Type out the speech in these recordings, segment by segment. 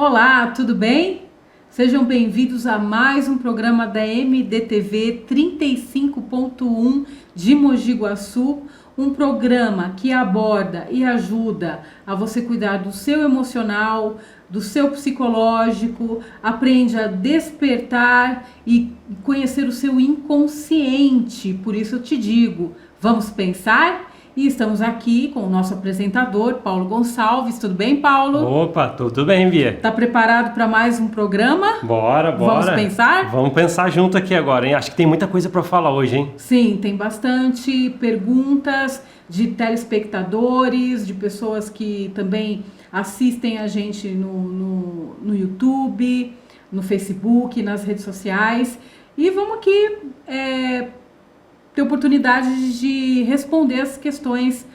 Olá, tudo bem? Sejam bem-vindos a mais um programa da MDTV 35.1 de Mogi Guaçu, um programa que aborda e ajuda a você cuidar do seu emocional, do seu psicológico, aprende a despertar e conhecer o seu inconsciente. Por isso eu te digo, vamos pensar? E estamos aqui com o nosso apresentador, Paulo Gonçalves. Tudo bem, Paulo? Opa, tudo bem, Bia. Tá preparado para mais um programa? Bora. Vamos pensar? Vamos pensar junto aqui agora, hein? Acho que tem muita coisa para falar hoje, hein? Sim, tem bastante perguntas de telespectadores, de pessoas que também assistem a gente no YouTube, no Facebook, nas redes sociais. E vamos aqui ter oportunidade de responder as questões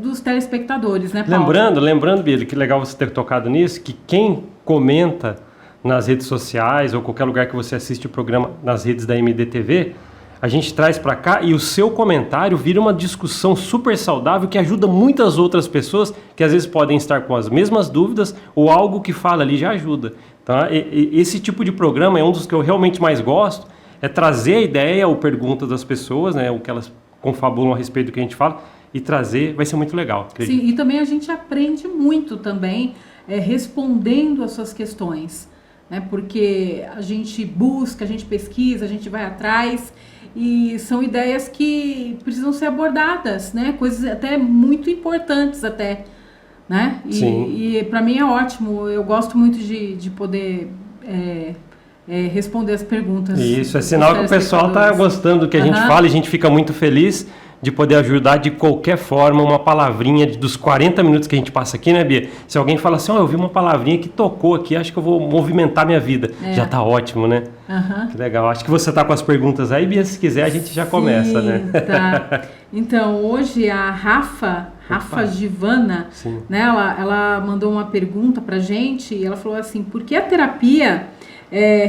dos telespectadores, né, Paulo? Lembrando, Bia, que legal você ter tocado nisso, que quem comenta nas redes sociais ou qualquer lugar que você assiste o programa nas redes da MDTV, a gente traz para cá e o seu comentário vira uma discussão super saudável que ajuda muitas outras pessoas que às vezes podem estar com as mesmas dúvidas ou algo que fala ali já ajuda. Então, esse tipo de programa é um dos que eu realmente mais gosto, é trazer a ideia ou pergunta das pessoas, né, o que elas confabulam a respeito do que a gente fala, e trazer, vai ser muito legal. Acredito. Sim, e também a gente aprende muito também respondendo as suas questões, né, porque a gente busca, a gente pesquisa, a gente vai atrás, e são ideias que precisam ser abordadas, né, coisas até muito importantes até, né, e para mim é ótimo, eu gosto muito de poder... responder as perguntas. Isso, é sinal que o pessoal está gostando do que a gente fala e a gente fica muito feliz de poder ajudar de qualquer forma, uma palavrinha dos 40 minutos que a gente passa aqui, né, Bia? Se alguém fala assim, eu vi uma palavrinha que tocou aqui, acho que eu vou movimentar minha vida. Já está ótimo, né? Que legal. Acho que você está com as perguntas aí, Bia, se quiser a gente já começa, né? Tá. Então, hoje a Rafa Givana, né, ela mandou uma pergunta pra gente e ela falou assim, por que a terapia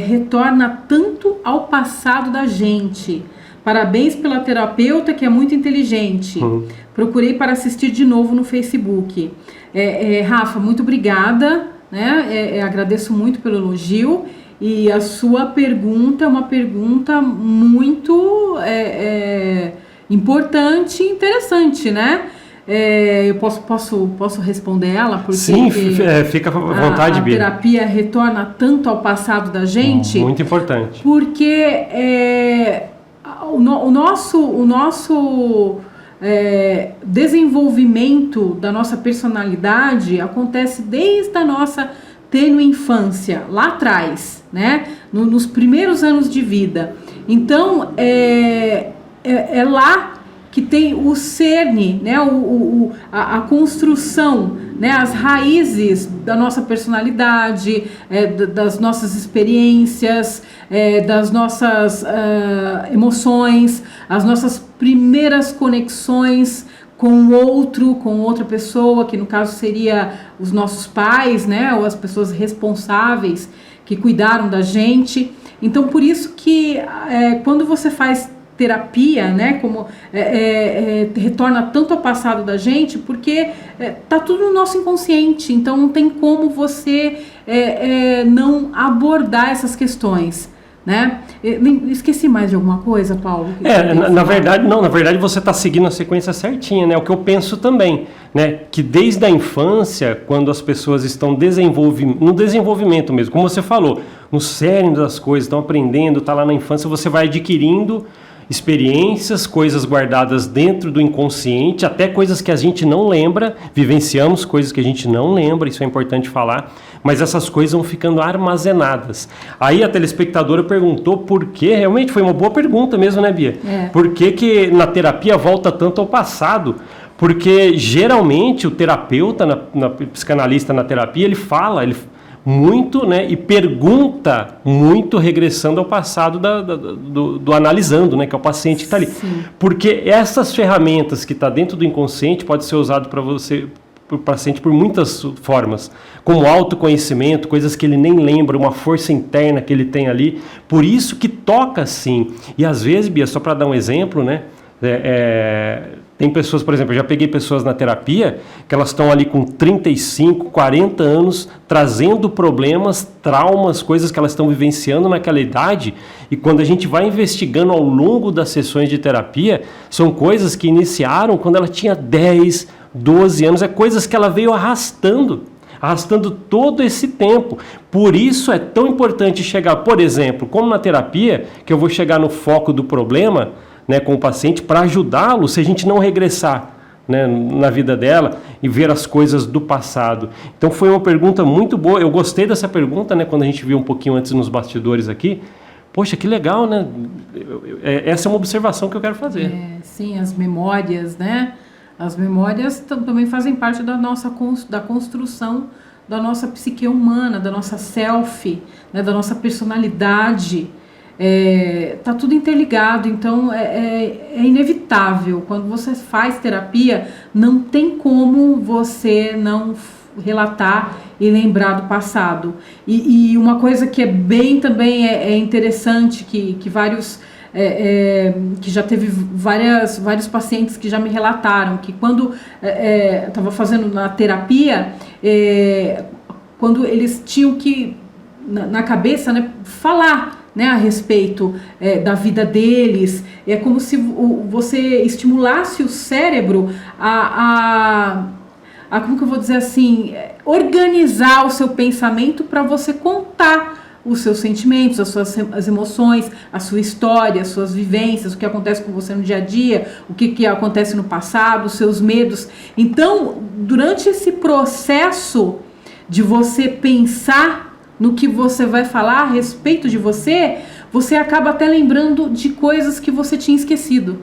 retorna tanto ao passado da gente? Parabéns pela terapeuta, que é muito inteligente. Procurei para assistir de novo no Facebook. Rafa, muito obrigada, né? Agradeço muito pelo elogio. E a sua pergunta é uma pergunta muito importante e interessante, né? Eu posso responder ela? Porque sim, fica à vontade, Bia. A terapia retorna tanto ao passado da gente. Muito importante. Porque o nosso desenvolvimento da nossa personalidade acontece desde a nossa tênue infância, lá atrás, né? Nos primeiros anos de vida. Então, é lá que tem o cerne, né, a construção, né, as raízes da nossa personalidade, das nossas experiências, das nossas emoções, as nossas primeiras conexões com o outro, com outra pessoa, que no caso seria os nossos pais, né, ou as pessoas responsáveis que cuidaram da gente. Então, por isso que quando você faz terapia, né, como retorna tanto ao passado da gente, porque tá tudo no nosso inconsciente, então não tem como você não abordar essas questões, né? Esqueci mais de alguma coisa, Paulo? Na verdade você está seguindo a sequência certinha, né? O que eu penso também, né? Que desde a infância, quando as pessoas estão no desenvolvimento mesmo, como você falou, no cerne das coisas, estão aprendendo, tá lá na infância, você vai adquirindo experiências, coisas guardadas dentro do inconsciente, até coisas que a gente não lembra, vivenciamos coisas que a gente não lembra, isso é importante falar, mas essas coisas vão ficando armazenadas. Aí a telespectadora perguntou por que, realmente foi uma boa pergunta mesmo, né, Bia? Por que na terapia volta tanto ao passado? Porque geralmente o terapeuta, na psicanalista na terapia, ele fala muito, né, e pergunta muito regressando ao passado do analisando, né, que é o paciente que está ali. Porque essas ferramentas que está dentro do inconsciente pode ser usado para você, para o paciente, por muitas formas, como autoconhecimento, coisas que ele nem lembra, uma força interna que ele tem ali. Por isso que toca sim. E às vezes, Bia, só para dar um exemplo, né, Tem pessoas, por exemplo, eu já peguei pessoas na terapia que elas estão ali com 35, 40 anos, trazendo problemas, traumas, coisas que elas estão vivenciando naquela idade, e quando a gente vai investigando ao longo das sessões de terapia, são coisas que iniciaram quando ela tinha 10, 12 anos, é coisas que ela veio arrastando todo esse tempo. Por isso é tão importante chegar, por exemplo, como na terapia, que eu vou chegar no foco do problema, né, com o paciente, para ajudá-lo, se a gente não regressar, né, na vida dela e ver as coisas do passado. Então foi uma pergunta muito boa, eu gostei dessa pergunta, né, quando a gente viu um pouquinho antes nos bastidores aqui. Poxa, que legal, né? Essa é uma observação que eu quero fazer. Sim, as memórias, né? As memórias também fazem parte da nossa da construção da nossa psique humana, da nossa self, né, da nossa personalidade. Tá tudo interligado, então é inevitável. Quando você faz terapia, não tem como você não relatar e lembrar do passado. E uma coisa que é bem também interessante, que vários... que já teve vários pacientes que já me relataram que quando estava fazendo na terapia, quando eles tinham que, na cabeça, né, falar, né, a respeito da vida deles, é como se você estimulasse o cérebro como que eu vou dizer assim, organizar o seu pensamento para você contar os seus sentimentos, as emoções, a sua história, as suas vivências, o que acontece com você no dia a dia, o que acontece no passado, os seus medos. Então, durante esse processo de você pensar no que você vai falar a respeito de você, você acaba até lembrando de coisas que você tinha esquecido.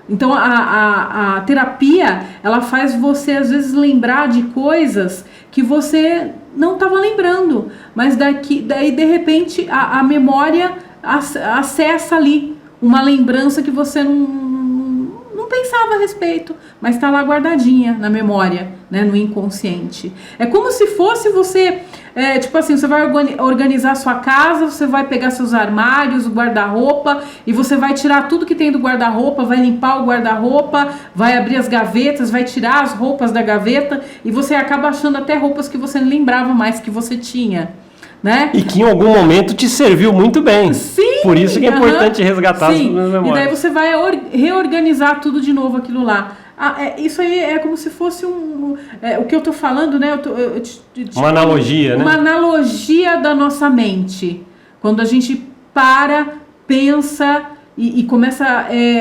Então a terapia, ela faz você às vezes lembrar de coisas que você não estava lembrando, mas daí de repente a memória acessa ali uma lembrança que você não pensava a respeito, mas está lá guardadinha na memória, né, no inconsciente. É como se fosse você, tipo assim, você vai organizar a sua casa, você vai pegar seus armários, o guarda-roupa, e você vai tirar tudo que tem do guarda-roupa, vai limpar o guarda-roupa, vai abrir as gavetas, vai tirar as roupas da gaveta, e você acaba achando até roupas que você não lembrava mais que você tinha. Né? E que em algum momento te serviu muito bem. Sim, por isso que é importante resgatar as memórias. E daí você vai reorganizar tudo de novo aquilo lá. Isso aí é como se fosse o que eu tô falando, né? Uma analogia, né? Uma analogia da nossa mente. Quando a gente pensa e começa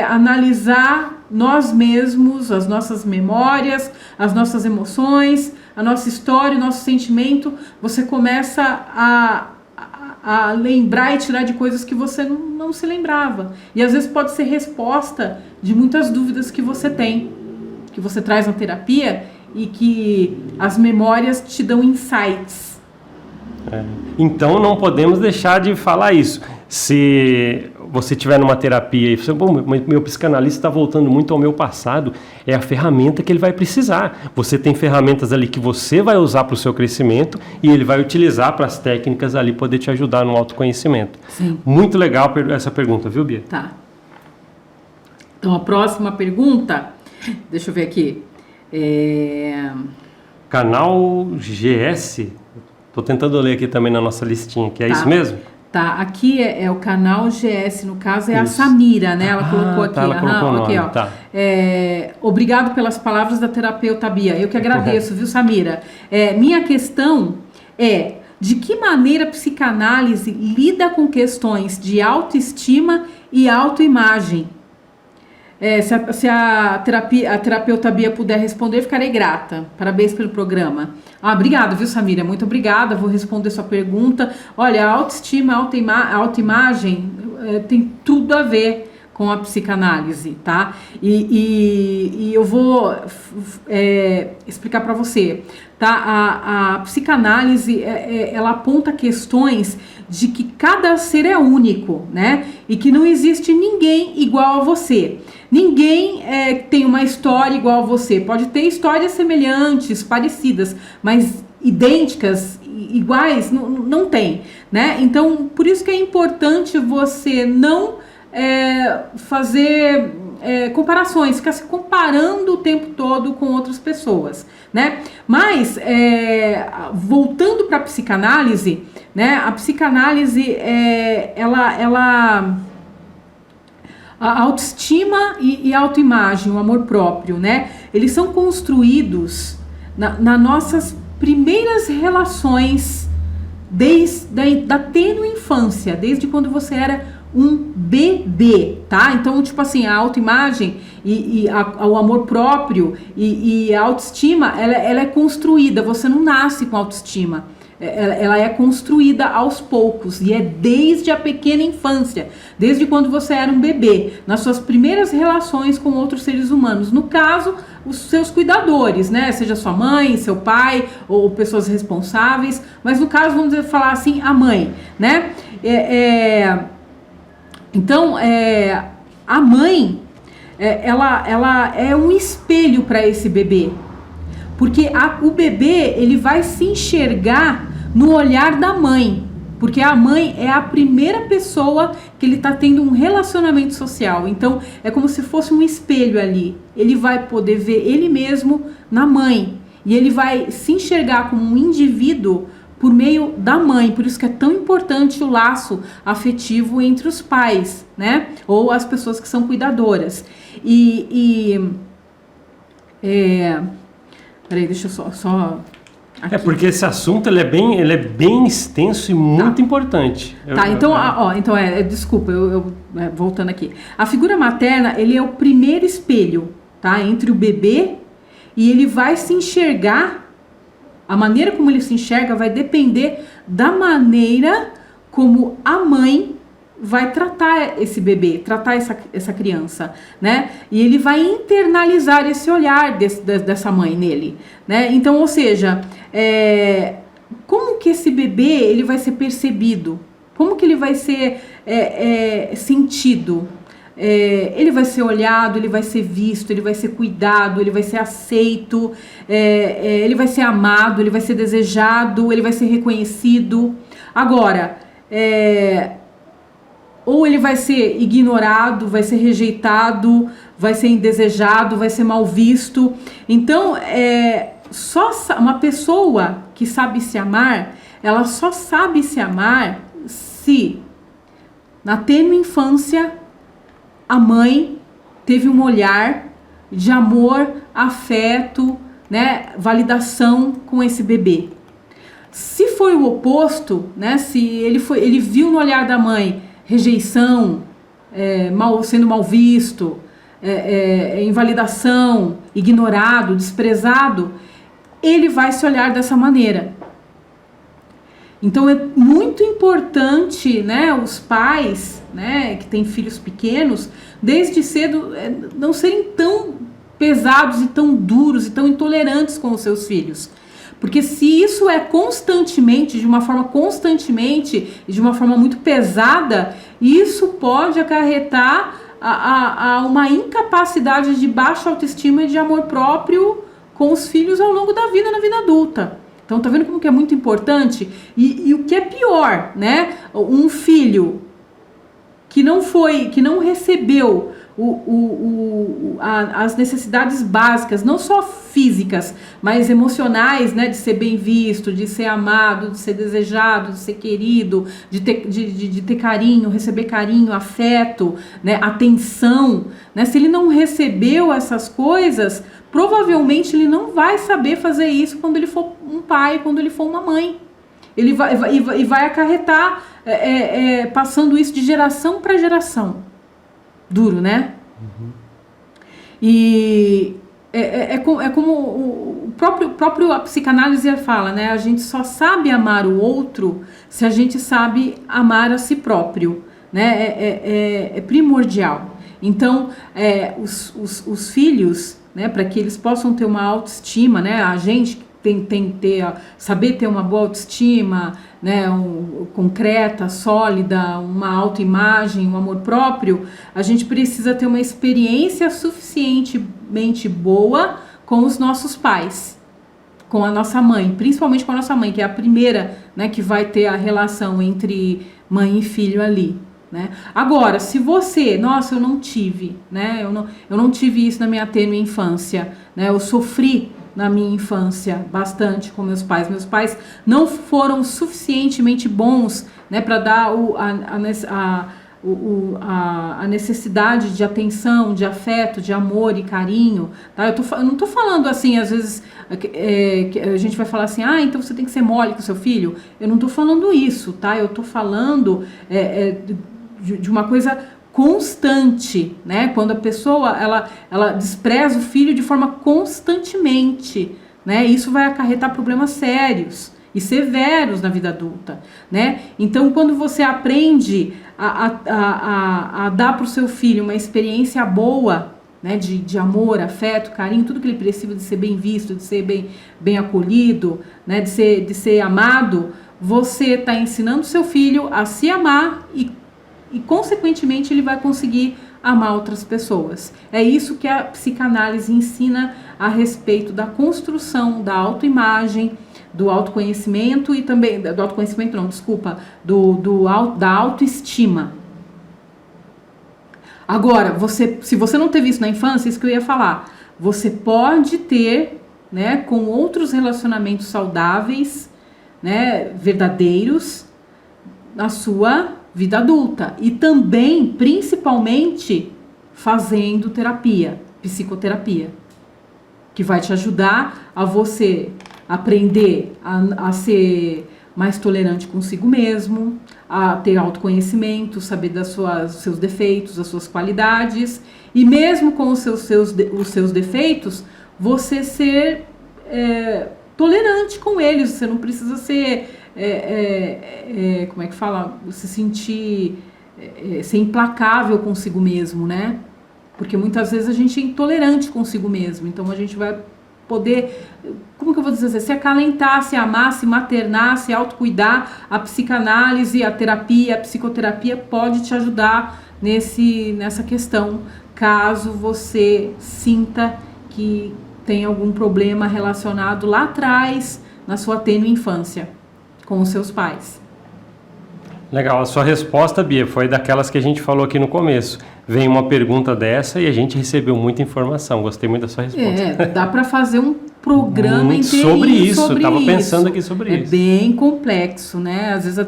a analisar nós mesmos, as nossas memórias, as nossas emoções, a nossa história, o nosso sentimento, você começa a lembrar e tirar de coisas que você não se lembrava. E às vezes pode ser resposta de muitas dúvidas que você tem, que você traz na terapia, e que as memórias te dão insights. Então não podemos deixar de falar isso. Se você estiver numa terapia e você, meu psicanalista está voltando muito ao meu passado, é a ferramenta que ele vai precisar. Você tem ferramentas ali que você vai usar para o seu crescimento e ele vai utilizar para as técnicas ali poder te ajudar no autoconhecimento. Sim. Muito legal essa pergunta, viu, Bia? Tá. Então a próxima pergunta, deixa eu ver aqui. Canal GS, estou tentando ler aqui também na nossa listinha, que é isso mesmo? Tá, aqui é o canal GS, no caso é isso. A Samira, né? Ela colocou aqui. Tá, ela colocou o nome, aqui, ó. Tá. Obrigado pelas palavras da terapeuta Bia. Eu que agradeço, viu, Samira? Minha questão é: de que maneira a psicanálise lida com questões de autoestima e autoimagem? Se a terapeuta Bia puder responder, ficarei grata. Parabéns pelo programa. Obrigado, viu, Samira? Muito obrigada. Vou responder sua pergunta. Olha, a autoestima, a autoimagem tem tudo a ver com a psicanálise, tá? E eu vou explicar para você, tá? A psicanálise, ela aponta questões de que cada ser é único, né? E que não existe ninguém igual a você. Ninguém tem uma história igual a você. Pode ter histórias semelhantes, parecidas, mas idênticas, iguais, não tem, né? Então, por isso que é importante você não fazer comparações, fica se comparando o tempo todo com outras pessoas, né? Mas, voltando para a psicanálise, né? A psicanálise, a autoestima e a autoimagem, o amor próprio, né? Eles são construídos nas nossas primeiras relações da tênue infância, desde quando você era um bebê, tá? Então, tipo assim, a autoimagem o amor próprio e a autoestima, ela é construída, você não nasce com autoestima. Ela é construída aos poucos e é desde a pequena infância, desde quando você era um bebê, nas suas primeiras relações com outros seres humanos. No caso, os seus cuidadores, né? Seja sua mãe, seu pai ou pessoas responsáveis, mas no caso, vamos falar assim, a mãe, né? Então, a mãe, ela é um espelho para esse bebê. Porque o bebê, ele vai se enxergar no olhar da mãe. Porque a mãe é a primeira pessoa que ele está tendo um relacionamento social. Então, é como se fosse um espelho ali. Ele vai poder ver ele mesmo na mãe. E ele vai se enxergar como um indivíduo por meio da mãe. Por isso que é tão importante o laço afetivo entre os pais, né? Ou as pessoas que são cuidadoras. Peraí, deixa eu só aqui. Porque esse assunto ele é bem extenso e muito importante. Desculpa, voltando aqui. A figura materna, ele é o primeiro espelho, tá? Entre o bebê e ele vai se enxergar, a maneira como ele se enxerga vai depender da maneira como a mãe vai tratar esse bebê, tratar essa criança, né? E ele vai internalizar esse olhar dessa mãe nele, né? Então, ou seja, como que esse bebê ele vai ser percebido? Como que ele vai ser sentido? Ele vai ser olhado, ele vai ser visto, ele vai ser cuidado, ele vai ser aceito, ele vai ser amado, ele vai ser desejado, ele vai ser reconhecido. Agora, ou ele vai ser ignorado, vai ser rejeitado, vai ser indesejado, vai ser mal visto. Então, só uma pessoa que sabe se amar, ela só sabe se amar se, na tênue infância, a mãe teve um olhar de amor, afeto, né, validação com esse bebê. Se foi o oposto, né, se ele viu no olhar da mãe rejeição, sendo mal visto, invalidação, ignorado, desprezado, ele vai se olhar dessa maneira. Então é muito importante, né, os pais, né, que têm filhos pequenos, desde cedo não serem tão pesados e tão duros e tão intolerantes com os seus filhos. Porque se isso é constantemente, de uma forma e de uma forma muito pesada, isso pode acarretar a uma incapacidade de baixa autoestima e de amor próprio com os filhos ao longo da vida, na vida adulta. Então, tá vendo como que é muito importante? E o que é pior, né? Um filho que não recebeu as necessidades básicas, não só físicas, mas emocionais, né, de ser bem visto, de ser amado, de ser desejado, de ser querido, de ter carinho, receber carinho, afeto, né, atenção, né? Se ele não recebeu essas coisas, provavelmente ele não vai saber fazer isso quando ele for um pai, quando ele for uma mãe. Ele vai acarretar passando isso de geração para geração. Duro, né? Uhum. E como o próprio a psicanálise fala, né? A gente só sabe amar o outro se a gente sabe amar a si próprio, né? É primordial. Então, os filhos, né? Para que eles possam ter uma autoestima, né? A gente tem que saber ter uma boa autoestima, né, concreta, sólida, uma autoimagem, um amor próprio, a gente precisa ter uma experiência suficientemente boa com os nossos pais, com a nossa mãe, principalmente com a nossa mãe, que é a primeira, né, que vai ter a relação entre mãe e filho ali, né? Agora, se você, nossa, eu não tive, né? Eu não tive isso na minha tênue infância, né? Eu sofri na minha infância bastante com meus pais. Meus pais não foram suficientemente bons, né, para dar a necessidade de atenção, de afeto, de amor e carinho, tá? Eu não tô falando assim, às vezes que a gente vai falar assim, então você tem que ser mole com seu filho. Eu não tô falando isso, tá? Eu tô falando de uma coisa constante, né? Quando a pessoa ela despreza o filho de forma constantemente, né? Isso vai acarretar problemas sérios e severos na vida adulta, né? Então, quando você aprende a dar para o seu filho uma experiência boa, né, de amor, afeto, carinho, tudo que ele precisa, de ser bem visto, de ser bem acolhido, né, de ser amado, você está ensinando seu filho a se amar e consequentemente ele vai conseguir amar outras pessoas. É isso que a psicanálise ensina a respeito da construção da autoimagem, do autoconhecimento e também do autoconhecimento não, desculpa, da autoestima. Agora, se você não teve isso na infância, isso que eu ia falar, você pode ter, né, com outros relacionamentos saudáveis, né, verdadeiros, na sua vida adulta. E também, principalmente, fazendo terapia, psicoterapia, que vai te ajudar a você aprender a ser mais tolerante consigo mesmo, a ter autoconhecimento, saber dos seus defeitos, das suas qualidades, e mesmo com os seus defeitos, você ser tolerante com eles. Você não precisa ser, como é que fala, se sentir, ser implacável consigo mesmo, né? Porque muitas vezes a gente é intolerante consigo mesmo, então a gente vai poder, como que eu vou dizer, se acalentar, se amar, se maternar, se autocuidar. A psicanálise, a terapia, a psicoterapia pode te ajudar nessa questão, caso você sinta que tem algum problema relacionado lá atrás, na sua tênue infância, com os seus pais. Legal, a sua resposta, Bia, foi daquelas que a gente falou aqui no começo. Vem uma pergunta dessa e a gente recebeu muita informação. Gostei muito da sua resposta. Dá para fazer um programa inteirinho sobre isso. Eu estava pensando aqui sobre isso. É bem complexo, né? Às vezes eu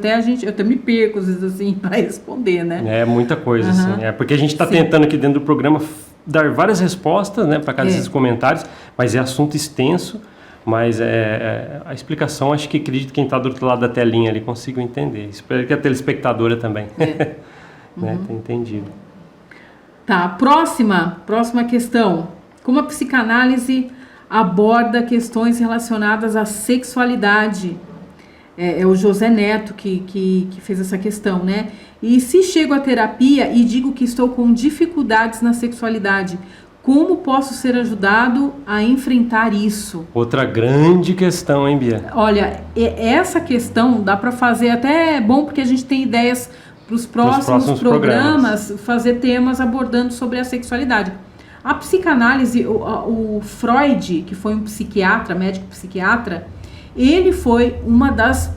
até me perco, às vezes, assim, para responder, né? É muita coisa, assim. Porque a gente está tentando aqui dentro do programa dar várias respostas, né, para cada desses comentários, mas é assunto extenso. Mas a explicação, acho que acredito que quem está do outro lado da telinha ali consiga entender. Espero que a telespectadora também né, tenha entendido. Tá, próxima questão. Como a psicanálise aborda questões relacionadas à sexualidade? É o José Neto que fez essa questão, né? E se chego à terapia e digo que estou com dificuldades na sexualidade, como posso ser ajudado a enfrentar isso? Outra grande questão, hein, Bia? Olha, essa questão dá para fazer, até é bom porque a gente tem ideias para os próximos programas, fazer temas abordando sobre a sexualidade. A psicanálise, o Freud, que foi um psiquiatra, médico psiquiatra, ele foi uma das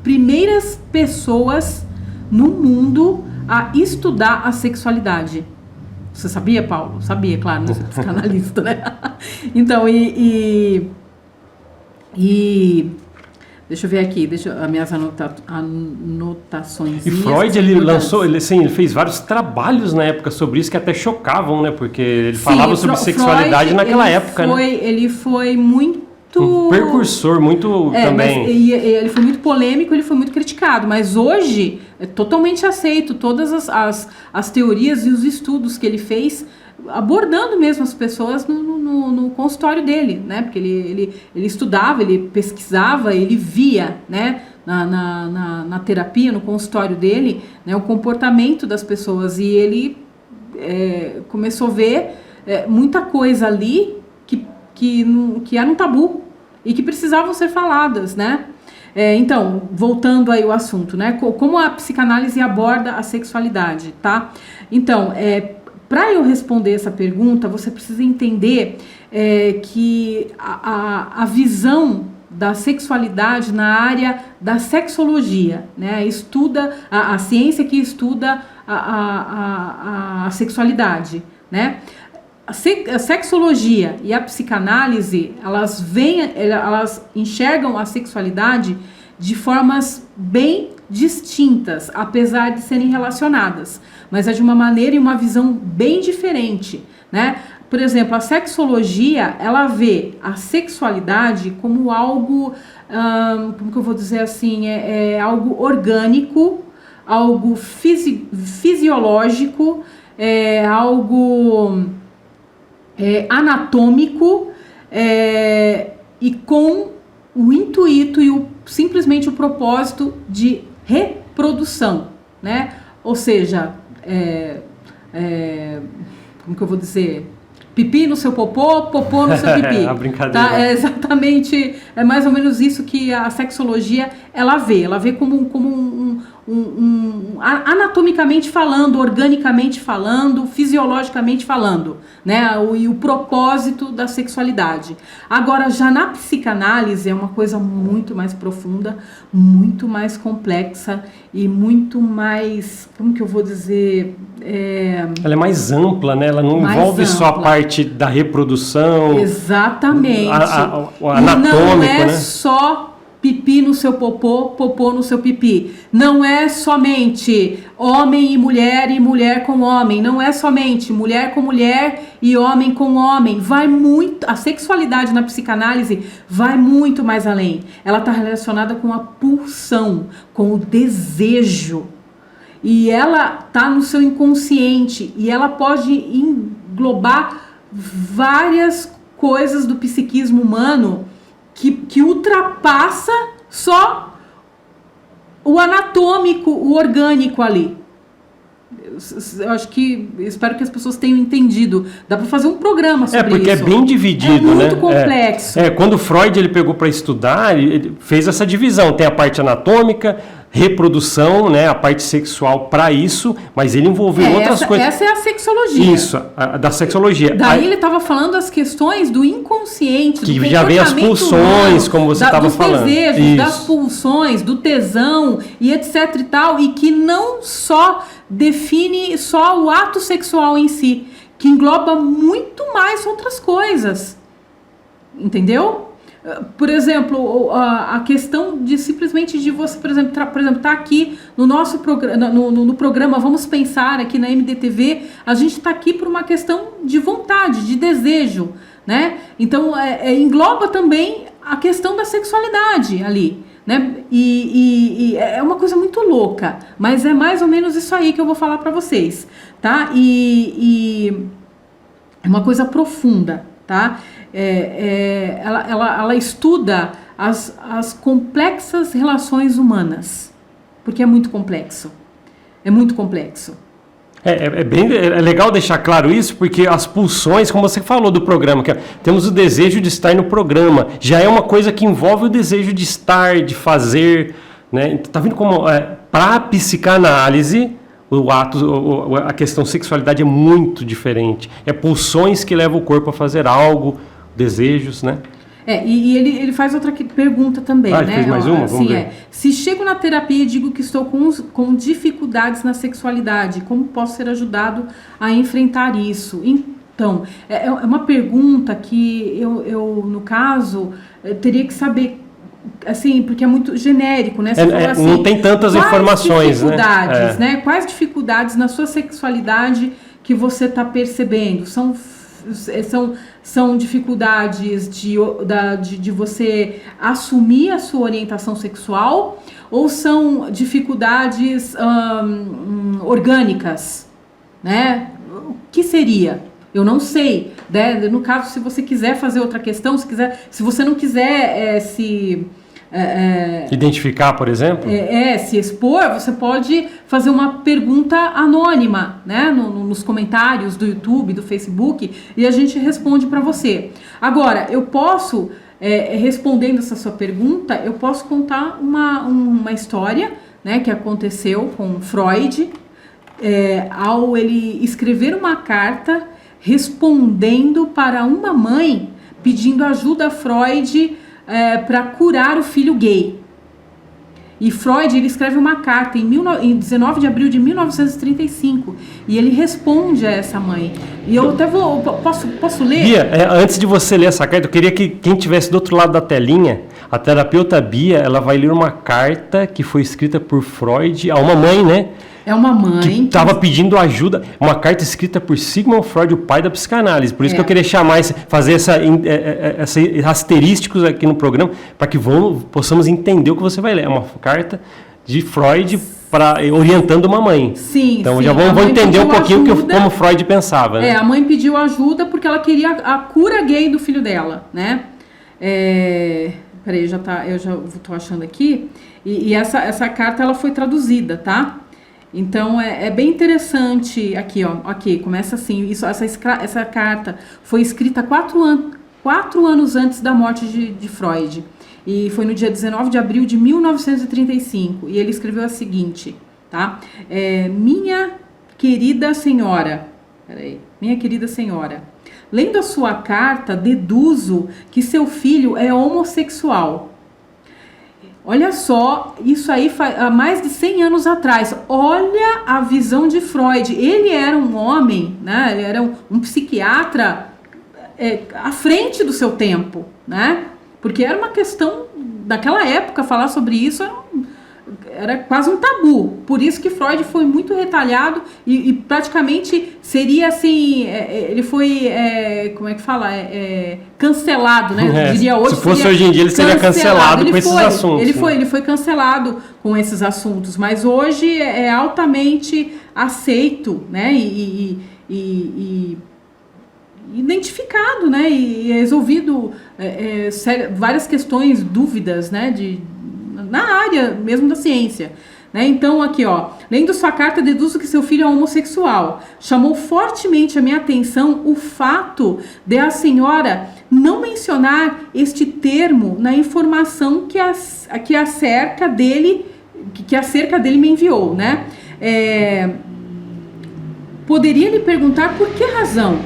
primeiras pessoas no mundo a estudar a sexualidade. Você sabia, Paulo? Sabia, claro, você é psicanalista, né? Então, deixa eu ver aqui, as minhas anotações. E Freud, ele fez vários trabalhos na época sobre isso que até chocavam, né? Porque ele falava sobre sexualidade Freud, naquela época, né? Ele foi muito... Um precursor, muito também... Ele foi muito polêmico, ele foi muito criticado, mas hoje é totalmente aceito todas as teorias e os estudos que ele fez, abordando mesmo as pessoas no consultório dele, né? Porque ele estudava, ele pesquisava, ele via, né? Na terapia, no consultório dele, né? O comportamento das pessoas, e ele começou a ver muita coisa ali que era um tabu e que precisavam ser faladas, né? Então, voltando aí ao assunto, né? Como a psicanálise aborda a sexualidade, tá? Então, para eu responder essa pergunta, você precisa entender que a visão da sexualidade na área da sexologia, né? Estuda a ciência que estuda a sexualidade, né? A sexologia e a psicanálise, elas enxergam a sexualidade de formas bem distintas, apesar de serem relacionadas, mas é de uma maneira e uma visão bem diferente, né? Por exemplo, a sexologia, ela vê a sexualidade como algo, como que eu vou dizer assim, algo orgânico, algo fisiológico, algo anatômico, e com o intuito e simplesmente o propósito de reprodução, né? Ou seja, como que eu vou dizer? Pipi no seu popô, popô no seu pipi. A brincadeira. Tá? Exatamente, é mais ou menos isso que a sexologia ela vê como anatomicamente falando, organicamente falando, fisiologicamente falando, né? E o propósito da sexualidade. Agora, já na psicanálise é uma coisa muito mais profunda, muito mais complexa e muito mais, como que eu vou dizer? Ela é mais ampla, né? Ela não envolve só a parte da reprodução. Exatamente. O anatômico, não é né? só pipi no seu popô, popô no seu pipi. Não é somente homem e mulher com homem. Não é somente mulher com mulher e homem com homem. Vai muito. A sexualidade na psicanálise vai muito mais além. Ela está relacionada com a pulsão, com o desejo. E ela está no seu inconsciente. E ela pode englobar várias coisas do psiquismo humano que ultrapassa só o anatômico, o orgânico ali. Eu acho que, espero que as pessoas tenham entendido. Dá para fazer um programa sobre isso. Porque é bem dividido, né? É muito complexo. Quando Freud ele pegou para estudar, ele fez essa divisão. Tem a parte anatômica, reprodução, né, a parte sexual para isso, mas ele envolveu outras coisas. Essa é a sexologia. Isso, da sexologia. Daí ele estava falando das questões do inconsciente, que do já vem as pulsões, humano, como você estava falando. Dos desejos, das pulsões, do tesão e etc e tal, e que não só define só o ato sexual em si, que engloba muito mais outras coisas. Entendeu? Por exemplo, a questão de simplesmente de você, por exemplo, tá aqui no nosso programa, no programa Vamos Pensar aqui na MDTV, a gente está aqui por uma questão de vontade, de desejo, né? Então, engloba também a questão da sexualidade ali, né? E é uma coisa muito louca, mas é mais ou menos isso aí que eu vou falar para vocês, tá? E é uma coisa profunda, tá? Ela estuda as complexas relações humanas, porque é muito complexo. É muito complexo. É legal deixar claro isso, porque as pulsões, como você falou do programa, temos o desejo de estar no programa, já é uma coisa que envolve o desejo de estar, de fazer, né? Tá vendo como para a psicanálise a questão sexualidade é muito diferente. É pulsões que levam o corpo a fazer algo, desejos, né? E ele faz outra pergunta também, né? Fez mais uma? Vamos ver. Se chego na terapia e digo que estou com dificuldades na sexualidade, como posso ser ajudado a enfrentar isso? Então, é uma pergunta que eu no caso, teria que saber, assim, porque é muito genérico, né? Você fala assim, não tem tantas informações, dificuldades, né? Quais dificuldades na sua sexualidade que você está percebendo? São dificuldades de você assumir a sua orientação sexual, ou são dificuldades orgânicas, né? O que seria? Eu não sei, né? No caso, se você quiser fazer outra questão, se você não quiser identificar, por exemplo? Se expor, você pode fazer uma pergunta anônima, né, nos comentários do YouTube, do Facebook, e a gente responde para você. Agora, eu posso, respondendo essa sua pergunta, eu posso contar uma história, né, que aconteceu com Freud, ao ele escrever uma carta respondendo para uma mãe pedindo ajuda a Freud para curar o filho gay. E Freud, ele escreve uma carta em 19 de abril de 1935, e ele responde a essa mãe. E eu até posso ler? Bia, antes de você ler essa carta, eu queria que quem estivesse do outro lado da telinha, a terapeuta Bia, ela vai ler uma carta que foi escrita por Freud a uma mãe, né? É uma mãe que estava pedindo ajuda, uma carta escrita por Sigmund Freud, o pai da psicanálise. Por isso que eu queria fazer esse asterísticos aqui no programa, para que possamos entender o que você vai ler. É uma carta de Freud orientando uma mãe. Sim, então sim. já vamos entender um pouquinho como Freud pensava. Né? A mãe pediu ajuda porque ela queria a cura gay do filho dela, né? Peraí, eu já estou achando aqui. E essa carta ela foi traduzida, tá? Então, é bem interessante aqui, ó. Aqui, começa assim. Essa carta foi escrita 4 anos antes da morte de Freud. E foi no dia 19 de abril de 1935. E ele escreveu a seguinte, tá? Minha querida senhora... Peraí. Minha querida senhora, lendo a sua carta, deduzo que seu filho é homossexual. Olha só, isso aí há mais de 100 anos atrás. Olha a visão de Freud. Ele era um homem, né? Ele era um psiquiatra à frente do seu tempo, né? Porque era uma questão, naquela época, falar sobre isso era quase um tabu. Por isso que Freud foi muito retalhado e praticamente seria assim, ele foi, como é que fala? Cancelado, né? Eu diria hoje. Se fosse hoje em dia, ele seria cancelado com esses assuntos. Ele foi cancelado com esses assuntos, mas hoje é altamente aceito, né? E identificado, né? E resolvido várias questões, dúvidas, né? Na área mesmo da ciência, né? Então aqui, ó, lendo sua carta, deduzo que seu filho é homossexual. Chamou fortemente a minha atenção o fato de a senhora não mencionar este termo na informação que acerca dele me enviou, né? Poderia lhe perguntar por que razão?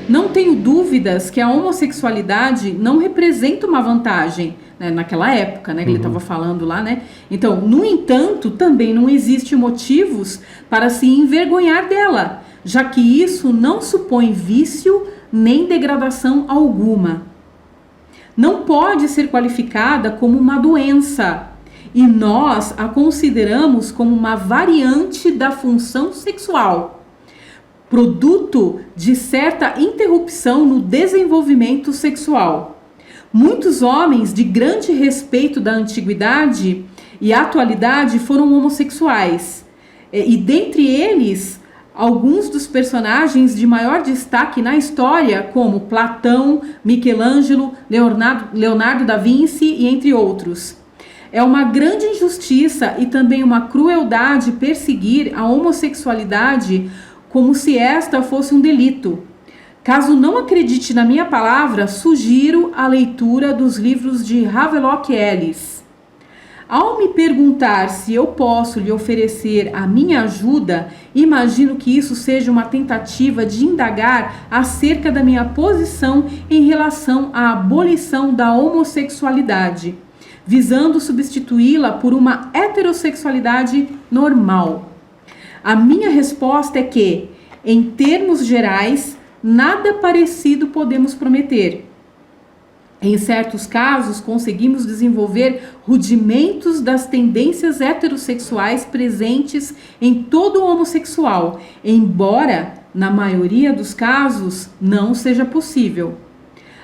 Não tenho dúvidas que a homossexualidade não representa uma vantagem, né, naquela época, né, que ele estava falando lá, né? Então, no entanto, também não existe motivos para se envergonhar dela, já que isso não supõe vício nem degradação alguma. Não pode ser qualificada como uma doença, e nós a consideramos como uma variante da função sexual, produto de certa interrupção no desenvolvimento sexual. Muitos homens de grande respeito da antiguidade e atualidade foram homossexuais, e dentre eles, alguns dos personagens de maior destaque na história, como Platão, Michelangelo, Leonardo da Vinci e entre outros. É uma grande injustiça e também uma crueldade perseguir a homossexualidade como se esta fosse um delito. Caso não acredite na minha palavra, sugiro a leitura dos livros de Havelock Ellis. Ao me perguntar se eu posso lhe oferecer a minha ajuda, imagino que isso seja uma tentativa de indagar acerca da minha posição em relação à abolição da homossexualidade, visando substituí-la por uma heterossexualidade normal. A minha resposta é que, em termos gerais, nada parecido podemos prometer. Em certos casos, conseguimos desenvolver rudimentos das tendências heterossexuais presentes em todo homossexual, embora, na maioria dos casos, não seja possível.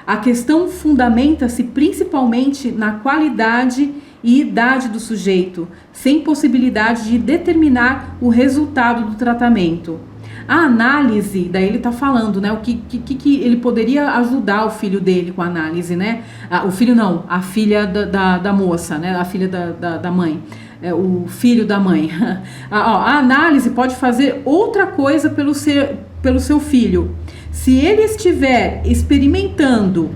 A questão fundamenta-se principalmente na qualidade e idade do sujeito, sem possibilidade de determinar o resultado do tratamento. A análise, daí ele está falando, né, o que ele poderia ajudar o filho dele com a análise, né? O filho não, a filha da moça, né? A filha da mãe, o filho da mãe. A análise pode fazer outra coisa pelo seu filho. Se ele estiver experimentando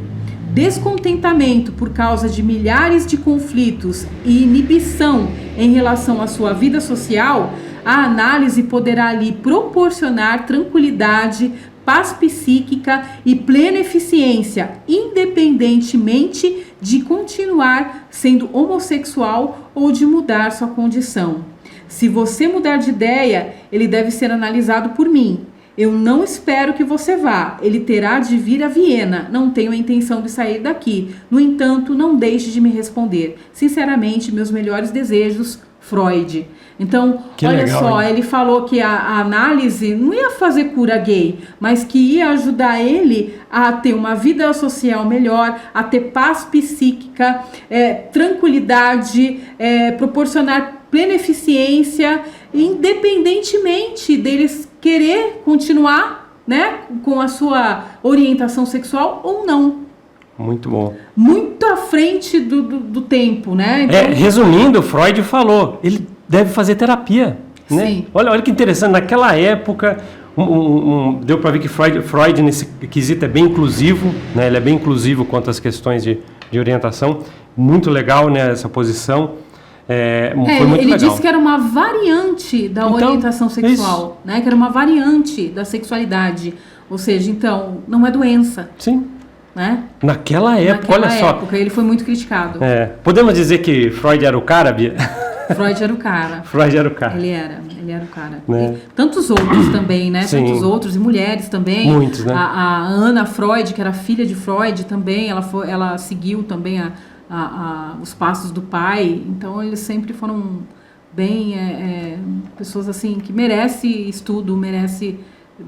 descontentamento por causa de milhares de conflitos e inibição em relação à sua vida social, a análise poderá lhe proporcionar tranquilidade, paz psíquica e plena eficiência, independentemente de continuar sendo homossexual ou de mudar sua condição. Se você mudar de ideia, ele deve ser analisado por mim. Eu não espero que você vá. Ele terá de vir a Viena. Não tenho a intenção de sair daqui. No entanto, não deixe de me responder. Sinceramente, meus melhores desejos, Freud. Então, olha legal, só, hein? ele falou que a análise não ia fazer cura gay, mas que ia ajudar ele a ter uma vida social melhor, a ter paz psíquica, tranquilidade, proporcionar plena eficiência, independentemente deles querer continuar, né, com a sua orientação sexual ou não. Muito bom. Muito à frente do tempo, né? Então, Resumindo, Freud falou, ele deve fazer terapia, né? Sim. Olha que interessante, naquela época, deu para ver que Freud nesse quesito é bem inclusivo, né? Ele é bem inclusivo quanto às questões de orientação. Muito legal, né, essa posição. Foi muito ele legal. disse que era uma variante da orientação sexual, né? Que era uma variante da sexualidade. Ou seja, então, não é doença. Sim. Né? Naquela época, olha só. Naquela época, ele foi muito criticado. Podemos dizer que Freud era o cara, Bia? Freud era o cara. Freud era o cara. Ele era o cara. Né? E tantos outros também, né? Sim. Tantos outros, e mulheres também. Muitos, né? A Ana Freud, que era filha de Freud também, ela seguiu também os passos do pai. Então, eles sempre foram bem pessoas assim que merecem estudo,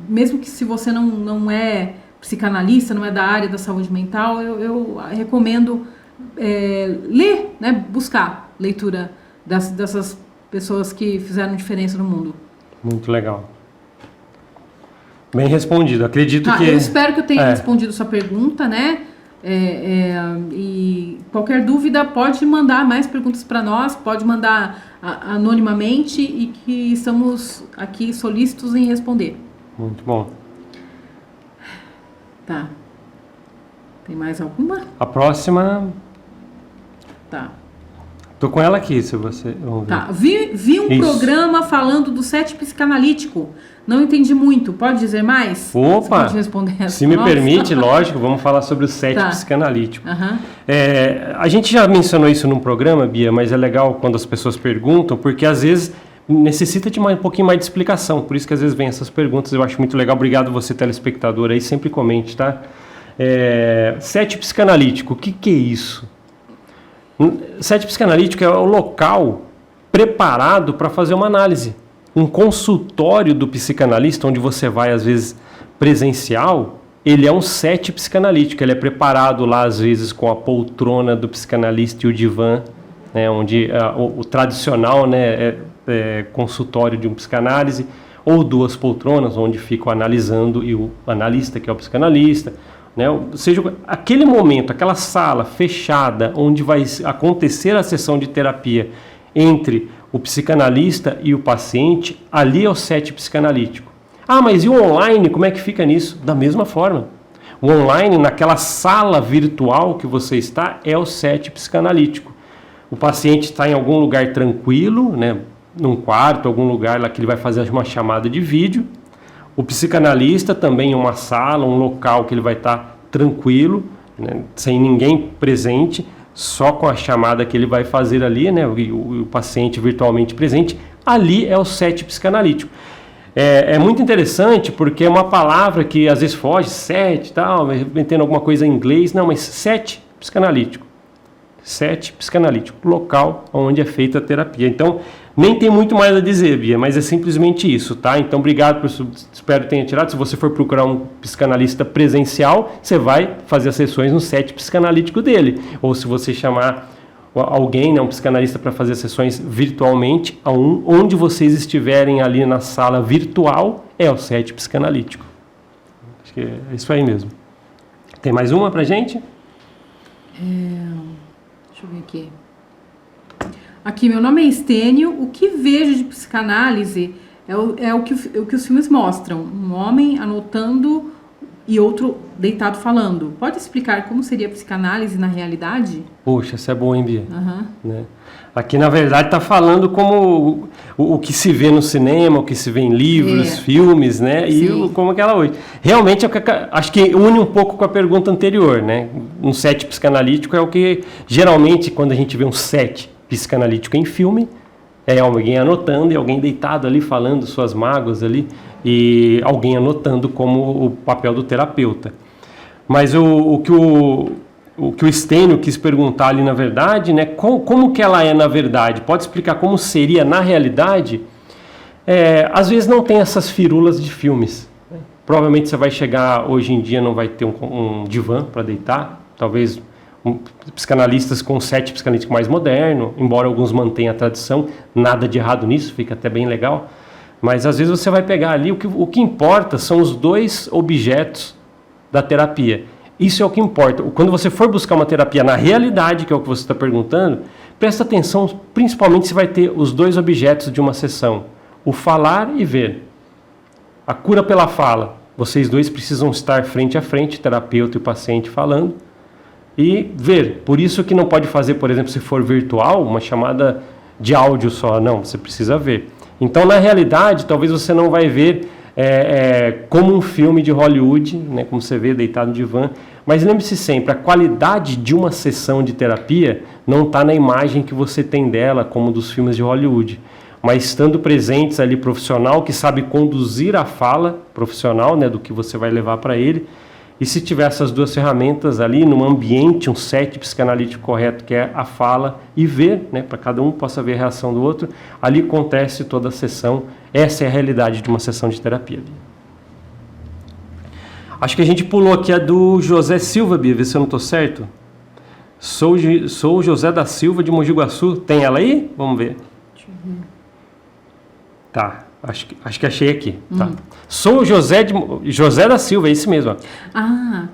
mesmo que se você não é psicanalista, não é da área da saúde mental, eu recomendo ler, né, buscar leitura dessas pessoas que fizeram diferença no mundo. Muito legal. Bem respondido. Acredito que... Eu espero que eu tenha respondido sua pergunta, né? E qualquer dúvida pode mandar mais perguntas para nós, pode mandar anonimamente e que estamos aqui solícitos em responder. Muito bom. Tá. Tem mais alguma? A próxima... Tá. Tô com ela aqui, se você... Vamos ver. Tá. Vi um programa falando do set psicanalítico. Não entendi muito. Pode dizer mais? Opa! Você pode responder essa? Se me permite, lógico, vamos falar sobre o set psicanalítico. Uhum. A gente já mencionou isso num programa, Bia, mas é legal quando as pessoas perguntam, porque às vezes necessita de um pouquinho mais de explicação. Por isso que às vezes vem essas perguntas. Eu acho muito legal. Obrigado você, telespectador, aí sempre comente, tá? Set psicanalítico, o que é isso? Set psicanalítico é o local preparado para fazer uma análise. Um consultório do psicanalista, onde você vai, às vezes, presencial, ele é um set psicanalítico. Ele é preparado lá, às vezes, com a poltrona do psicanalista e o divã, né, onde o tradicional, né, consultório de um psicanálise, ou duas poltronas, onde fica o analisando e o analista, que é o psicanalista. Né? Ou seja, aquele momento, aquela sala fechada, onde vai acontecer a sessão de terapia entre o psicanalista e o paciente, ali é o set psicanalítico. Mas e o online, como é que fica nisso? Da mesma forma. O online, naquela sala virtual que você está, é o set psicanalítico. O paciente está em algum lugar tranquilo, né? Num quarto, algum lugar lá que ele vai fazer uma chamada de vídeo. O psicanalista também em uma sala, um local que ele vai estar tranquilo, né? Sem ninguém presente, só com a chamada que ele vai fazer ali, né? O paciente virtualmente presente. Ali é o set psicanalítico. É muito interessante porque é uma palavra que às vezes foge, set, tal, metendo alguma coisa em inglês. Não, mas set psicanalítico. Set psicanalítico, local onde é feita a terapia. Então, nem tem muito mais a dizer, Bia, mas é simplesmente isso, tá? Então, obrigado, espero que tenha tirado. Se você for procurar um psicanalista presencial, você vai fazer as sessões no set psicanalítico dele. Ou se você chamar alguém, né, um psicanalista, para fazer sessões virtualmente, onde vocês estiverem ali na sala virtual, é o set psicanalítico. Acho que é isso aí mesmo. Tem mais uma pra gente? Deixa eu ver aqui. Aqui, meu nome é Estênio. O que vejo de psicanálise é o que os filmes mostram. Um homem anotando e outro deitado falando. Pode explicar como seria a psicanálise na realidade? Poxa, isso é bom, hein, Bia? Aham. Né? Aqui, na verdade, está falando como o que se vê no cinema, o que se vê em livros, filmes, né? E como que ela hoje. Realmente, acho que une um pouco com a pergunta anterior, né? Um set psicanalítico é o que, geralmente, quando a gente vê um set psicanalítico em filme, é alguém anotando e alguém deitado ali falando suas mágoas ali e alguém anotando como o papel do terapeuta. Mas o que o Stênio quis perguntar ali na verdade, né, como que ela é na verdade? Pode explicar como seria na realidade? Às vezes não tem essas firulas de filmes. Provavelmente você vai chegar, hoje em dia não vai ter um divã para deitar, talvez psicanalistas com set psicanalítico mais moderno, embora alguns mantenham a tradição, nada de errado nisso, fica até bem legal. Mas às vezes você vai pegar ali, o que importa são os dois objetos da terapia. Isso é o que importa. Quando você for buscar uma terapia na realidade, que é o que você está perguntando, presta atenção, principalmente se vai ter os dois objetos de uma sessão. O falar e ver. A cura pela fala. Vocês dois precisam estar frente a frente, terapeuta e o paciente falando, e ver. Por isso que não pode fazer, por exemplo, se for virtual, uma chamada de áudio só. Não, você precisa ver. Então, na realidade, talvez você não vai ver como um filme de Hollywood, né, como você vê deitado no divã, mas lembre-se sempre, a qualidade de uma sessão de terapia não está na imagem que você tem dela, como dos filmes de Hollywood, mas estando presentes ali profissional, que sabe conduzir a fala profissional, né, do que você vai levar para ele, e se tiver essas duas ferramentas ali, num ambiente, um set psicanalítico correto, que é a fala e ver, né, para cada um possa ver a reação do outro, ali acontece toda a sessão. Essa é a realidade de uma sessão de terapia. Acho que a gente pulou aqui a do José Silva, Bia, vê se eu não estou certo. Sou José da Silva, de Mogi Guaçu. Tem ela aí? Vamos ver. Deixa eu ver. Tá. Acho que achei aqui. Tá. Sou José da Silva, é esse mesmo. Ó.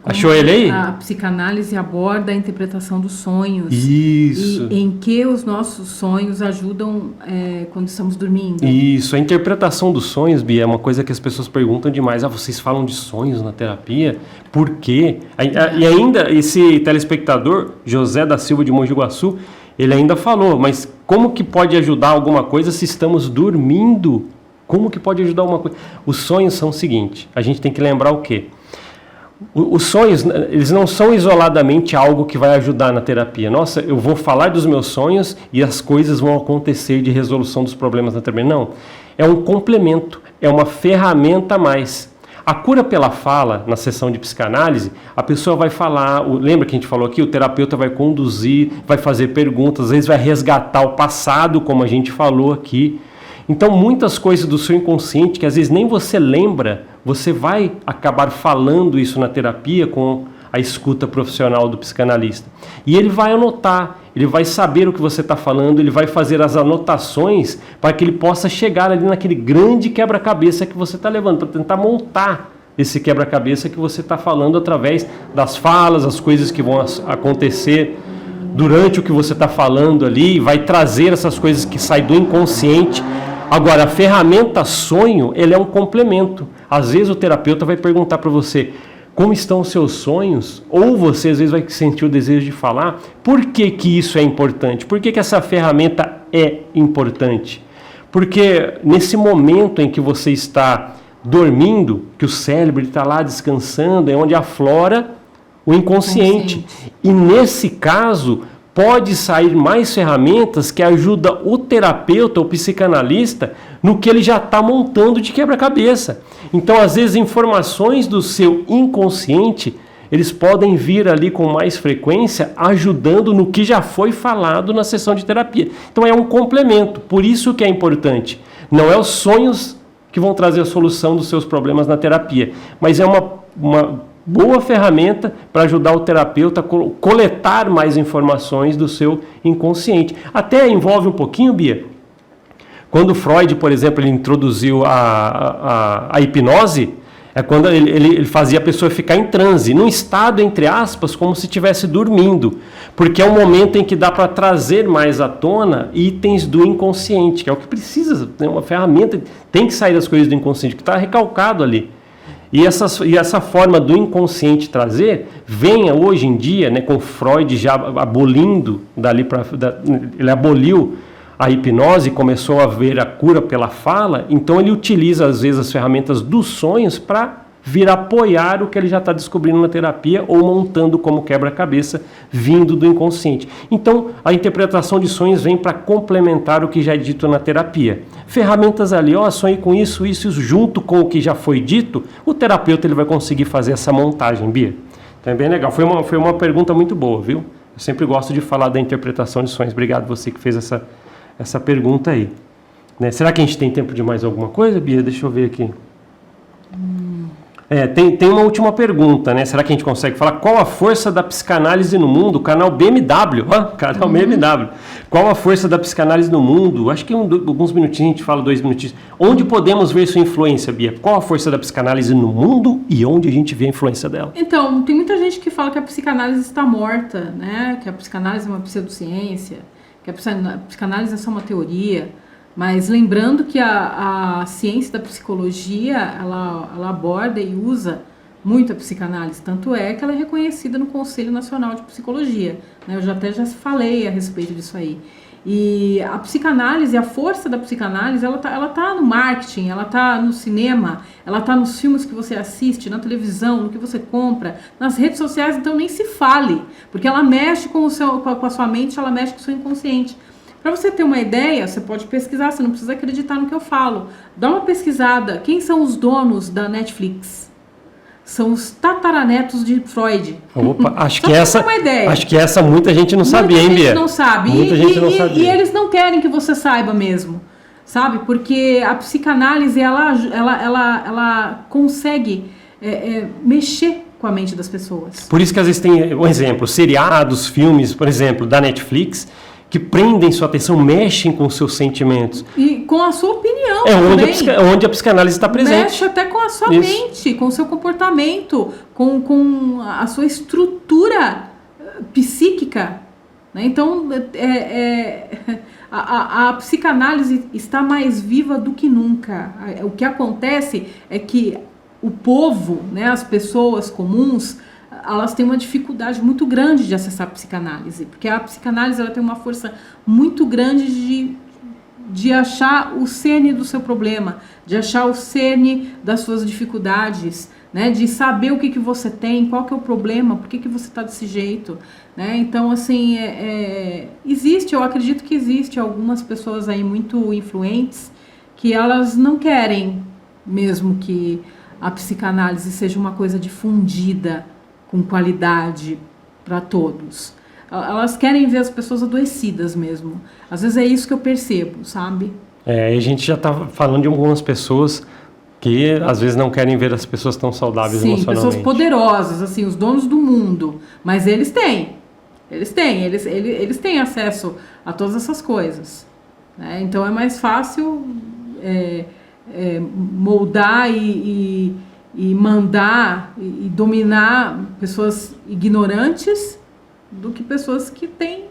Achou ele aí? A psicanálise aborda a interpretação dos sonhos. Isso. E em que os nossos sonhos ajudam quando estamos dormindo. Isso. A interpretação dos sonhos, Bia, é uma coisa que as pessoas perguntam demais. Vocês falam de sonhos na terapia? Por quê? E ainda, esse telespectador, José da Silva de Mogi Guaçu, ele ainda falou, mas como que pode ajudar alguma coisa se estamos dormindo? Como que pode ajudar uma coisa? Os sonhos são o seguinte, a gente tem que lembrar o quê? Os sonhos, eles não são isoladamente algo que vai ajudar na terapia. Nossa, eu vou falar dos meus sonhos e as coisas vão acontecer de resolução dos problemas na terapia. Não, é um complemento, é uma ferramenta a mais. A cura pela fala, na sessão de psicanálise, a pessoa vai falar, lembra que a gente falou aqui? O terapeuta vai conduzir, vai fazer perguntas, às vezes vai resgatar o passado, como a gente falou aqui. Então, muitas coisas do seu inconsciente, que às vezes nem você lembra, você vai acabar falando isso na terapia com a escuta profissional do psicanalista. E ele vai anotar, ele vai saber o que você está falando, ele vai fazer as anotações para que ele possa chegar ali naquele grande quebra-cabeça que você está levando, para tentar montar esse quebra-cabeça que você está falando através das falas, as coisas que vão acontecer durante o que você está falando ali, vai trazer essas coisas que saem do inconsciente. Agora, a ferramenta sonho, ele é um complemento. Às vezes o terapeuta vai perguntar para você como estão os seus sonhos, ou você às vezes vai sentir o desejo de falar. Por que que isso é importante? Por que que essa ferramenta é importante? Porque nesse momento em que você está dormindo, que o cérebro está lá descansando, é onde aflora o inconsciente. E nesse caso, pode sair mais ferramentas que ajudam o terapeuta, o psicanalista, no que ele já está montando de quebra-cabeça. Então, às vezes, informações do seu inconsciente, eles podem vir ali com mais frequência, ajudando no que já foi falado na sessão de terapia. Então, é um complemento, por isso que é importante. Não é os sonhos que vão trazer a solução dos seus problemas na terapia, mas é uma boa ferramenta para ajudar o terapeuta a coletar mais informações do seu inconsciente. Até envolve um pouquinho, Bia, quando Freud, por exemplo, ele introduziu a hipnose, é quando ele fazia a pessoa ficar em transe, num estado, entre aspas, como se estivesse dormindo, porque é um momento em que dá para trazer mais à tona itens do inconsciente, que é o que precisa, né? Uma ferramenta, tem que sair das coisas do inconsciente, que está recalcado ali. E essa forma do inconsciente trazer vem hoje em dia, né, com Freud já abolindo, ele aboliu a hipnose, começou a ver a cura pela fala, então ele utiliza às vezes as ferramentas dos sonhos para vir apoiar o que ele já está descobrindo na terapia ou montando como quebra-cabeça vindo do inconsciente. Então, a interpretação de sonhos vem para complementar o que já é dito na terapia. Ferramentas ali, sonhei com isso, junto com o que já foi dito, o terapeuta ele vai conseguir fazer essa montagem, Bia. Então é bem legal. Foi uma pergunta muito boa, viu? Eu sempre gosto de falar da interpretação de sonhos. Obrigado você que fez essa pergunta aí. Né? Será que a gente tem tempo de mais alguma coisa, Bia? Deixa eu ver aqui. Tem uma última pergunta, né? Será que a gente consegue falar? Qual a força da psicanálise no mundo? Canal BMW. Canal BMW. Qual a força da psicanálise no mundo? Acho que alguns minutinhos, a gente fala 2 minutinhos. Onde podemos ver sua influência, Bia? Qual a força da psicanálise no mundo e onde a gente vê a influência dela? Então, tem muita gente que fala que a psicanálise está morta, né? Que a psicanálise é uma pseudociência, que a psicanálise é só uma teoria. Mas lembrando que a ciência da psicologia, ela aborda e usa muito a psicanálise, tanto é que ela é reconhecida no Conselho Nacional de Psicologia, né? Eu já falei a respeito disso aí. E a psicanálise, a força da psicanálise, ela tá no marketing, ela tá no cinema, ela tá nos filmes que você assiste, na televisão, no que você compra, nas redes sociais, então nem se fale, porque ela mexe com a sua mente, ela mexe com o seu inconsciente. Para você ter uma ideia, você pode pesquisar, você não precisa acreditar no que eu falo. Dá uma pesquisada. Quem são os donos da Netflix? São os tataranetos de Freud. Opa, acho que essa muita gente não sabia, hein, Bia? Muita gente não sabe. Muita gente não sabia. E eles não querem que você saiba mesmo, sabe? Porque a psicanálise, ela consegue mexer com a mente das pessoas. Por isso que às vezes tem, um exemplo, seriados, filmes, por exemplo, da Netflix, que prendem sua atenção, mexem com os seus sentimentos. E com a sua opinião onde a psicanálise está presente. Mexe até com a sua mente, com o seu comportamento, com a sua estrutura psíquica. Né? Então, a psicanálise está mais viva do que nunca. O que acontece é que o povo, né, as pessoas comuns, elas têm uma dificuldade muito grande de acessar a psicanálise, porque a psicanálise ela tem uma força muito grande de achar o cerne do seu problema, de achar o cerne das suas dificuldades, né, de saber o que você tem, qual que é o problema, por que você está desse jeito, né? Então, assim, eu acredito que existe algumas pessoas aí muito influentes que elas não querem mesmo que a psicanálise seja uma coisa difundida, com qualidade para todos. Elas querem ver as pessoas adoecidas mesmo. Às vezes é isso que eu percebo, sabe? A gente já está falando de algumas pessoas que às vezes não querem ver as pessoas tão saudáveis emocionalmente. Sim, pessoas poderosas, assim, os donos do mundo. Mas eles têm. Eles têm acesso a todas essas coisas. Né? Então é mais fácil moldar e mandar e dominar pessoas ignorantes do que pessoas que têm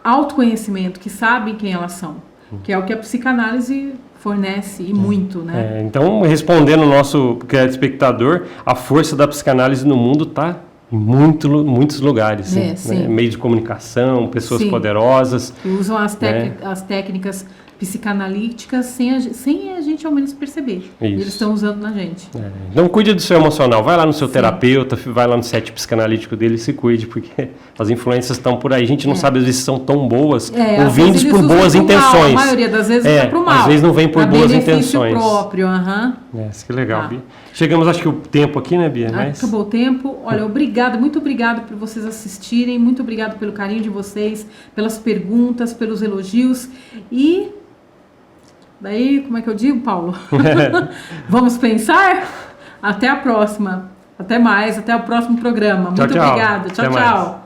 autoconhecimento, que sabem quem elas são, que é o que a psicanálise fornece e muito, né? Então, respondendo o nosso espectador, a força da psicanálise no mundo está em muitos lugares, né? Meio de comunicação, pessoas poderosas. Que usam as técnicas psicanalíticas sem a gente ao menos perceber. Isso. Eles estão usando na gente. Então cuide do seu emocional, vai lá no seu terapeuta, vai lá no set psicanalítico dele e se cuide, porque as influências estão por aí. A gente não sabe às vezes se são tão boas, ou vindas por boas intenções. Mal, a maioria das vezes é pro mal. Às vezes não vem por boas intenções. Próprio, que legal, Bia. Chegamos, acho que o tempo aqui, né, Bia? Acabou o tempo. Olha, muito obrigado por vocês assistirem, muito obrigado pelo carinho de vocês, pelas perguntas, pelos elogios e daí, como é que eu digo, Paulo? Vamos pensar? Até a próxima. Até mais, até o próximo programa. Muito obrigada. Tchau, tchau.